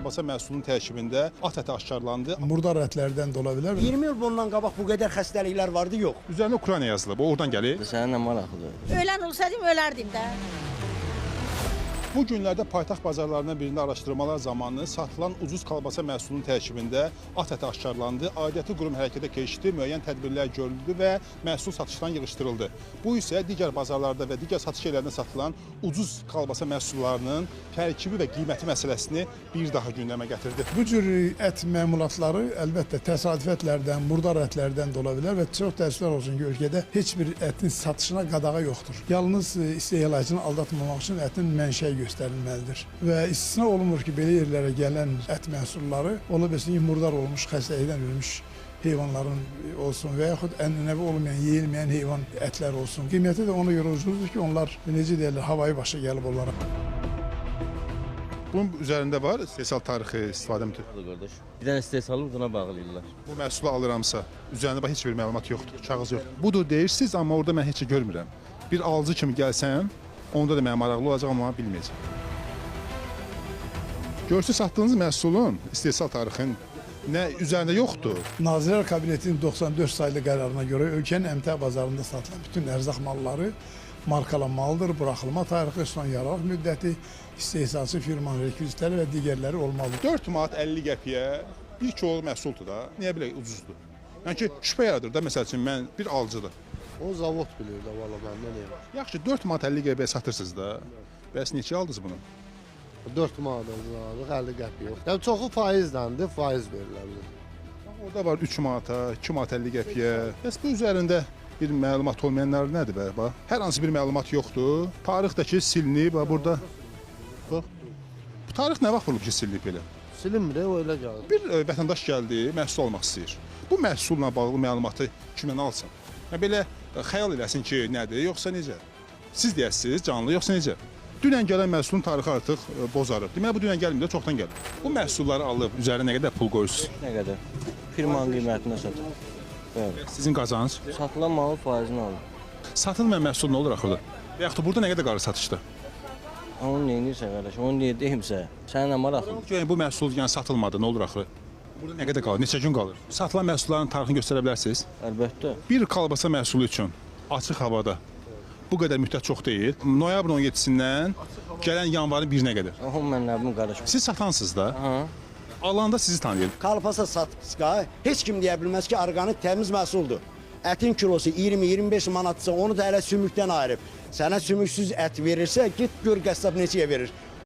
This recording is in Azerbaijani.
kalbasa məhsulunun tərkibində at əti aşkarlandı. Murdar ətlərdən də ola bilər. 20 il bundan qabaq bu qədər xəstəliklər vardı, yox. Üzərində Ukrayna yazılıb, o oradan gəlir. Səninlə maraqlıdır. Ölən olsaydım ölərdim də. Bu günlərdə paytaxt bazarlarından birində araşdırmalar zamanı satılan ucuz kalbasa məhsulunun tərkibində at əti aşkarlandı. Aidiyyatı qurum hərəkətə keçdi, müəyyən tədbirlər görüldü və məhsul satışdan yığışdırıldı. Bu isə digər bazarlarda və digər satış yerlərində satılan ucuz kalbasa məhsullarının tərkibi və qiyməti məsələsini bir daha gündəmə gətirdi. Bu cür ət məmulatları əlbəttə təsadüfətlərdən, murdar ətlərdən də ola bilər və çox təəssüflər olsun ki, ölkədə heç bir ətin satışına qadağa yoxdur. Yalnız istehlakçını aldatmamaq üçün ətin mənşəyi göstərilməlidir. Və istisna olunmur ki, belə yerlərə gələn ət məhsulları ola bilsin ki, murdar olmuş, xəstəlikdən ölmüş heyvanların olsun və yaxud ənənəvi olmayan, yeyilməyən heyvan ətlər olsun. Qiyməti də ona görə ucuzdur ki, onlar necə deyirlər, havayı başa gəlib onlara. Bunun üzərində var istehsal tarixi, istifadə müddəti. Qardaş. Bir dənə istehsalı buna bağlayırlar. Bu məhsulu alıramsa, üzərində heç bir məlumat yoxdur, kağız yoxdur. Budur deyirsiniz, amma orada mən heç görmürəm. Bir alıcı kimi gəlsəm, onda da mənə maraqlı olacaq, amma bilməyəcəm. Görürsünüz, satdığınız məhsulun istehsal tarixinin nə üzərində yoxdur. Nazirlər Kabinetinin 94 saylı qərarına görə ölkənin əmtəə bazarında satılan bütün ərzaq malları markalanmalıdır, buraxılma tarixi, son yararlıq müddəti, istehsalçı firmanın rekvizitləri və digərləri olmalıdır. 4 manat 50 qəpiyə bir kilo məhsuldur da, niyə belə ucuzdur? Yəni ki, şübhə yaradır da, məsəl üçün mən bir alıcıdır. O zavod bilir də, valla məndən elə. Yaxşı, 4 manat 50 qəpiyə satırsınız da, bəs neçə aldınız bunu? 4 manat alırıq, 50 qəpi yox. Yəni çoxu faizləndir, faiz verirlər bizə. Orada var 3 manata, 2 manat 50 qəpiyə. Bəs bu üzərində bir məlumat olmayanlar nədir bə? Bax, hər hansı bir məlumat yoxdur. Tarixdəki silinib, bax burada. Bax. Bu tarix nə vaxt olub ki, silinib belə? Silinmir, o elə gəlir. Bir vətəndaş gəldi, məhsul almaq istəyir. Bu məhsulla bağlı məlumatı kimdən alsın? Yəni belə xəyal eləsin ki, nədir, yoxsa necə? Siz deyəsiniz, canlı, yoxsa necə? Dünən gələn məhsulun tarixi artıq bozarıb. Deməli, bu dünən gəlməyib də çoxdan gəlib. Bu məhsulları alıb üzərinə nə qədər pul qoyursunuz? Nə qədər? Firmanın qiymətinə satır. Bəli. Sizin qazanc? Satılan malın faizini alır. Satılmayan məhsul nə olur axırda? Və yaxud da burada nə qədər qarı satışda? Onu neyinirsə qardaş, onu niyə deyimsə, səninlə maraqlıdır. Yəni bu məhsul yəni satılmadı, nə olur axı? Burada nə qədər qalır? Neçə gün qalır? Satılan məhsulların tarixini göstərə bilərsiniz? Əlbəttə. Bir kalbasa məhsulu üçün açıq havada bu qədər müddət çox deyil. Noyabrın 17-sindən gələn yanvarın 1-nə qədər. Ahım mən nəbim qardaş. Siz satansınız da. Aha. Alanda sizi tanıyır. Kalpasa satışqa heç kim deyə bilməz ki, orqanik təmiz məhsuldur. Ətin kilosu 20-25 manatsa onu da hələ sümükdən ayırıb. Sənə sümüksüz ət verirsə, git gör qəssab neçəyə verir.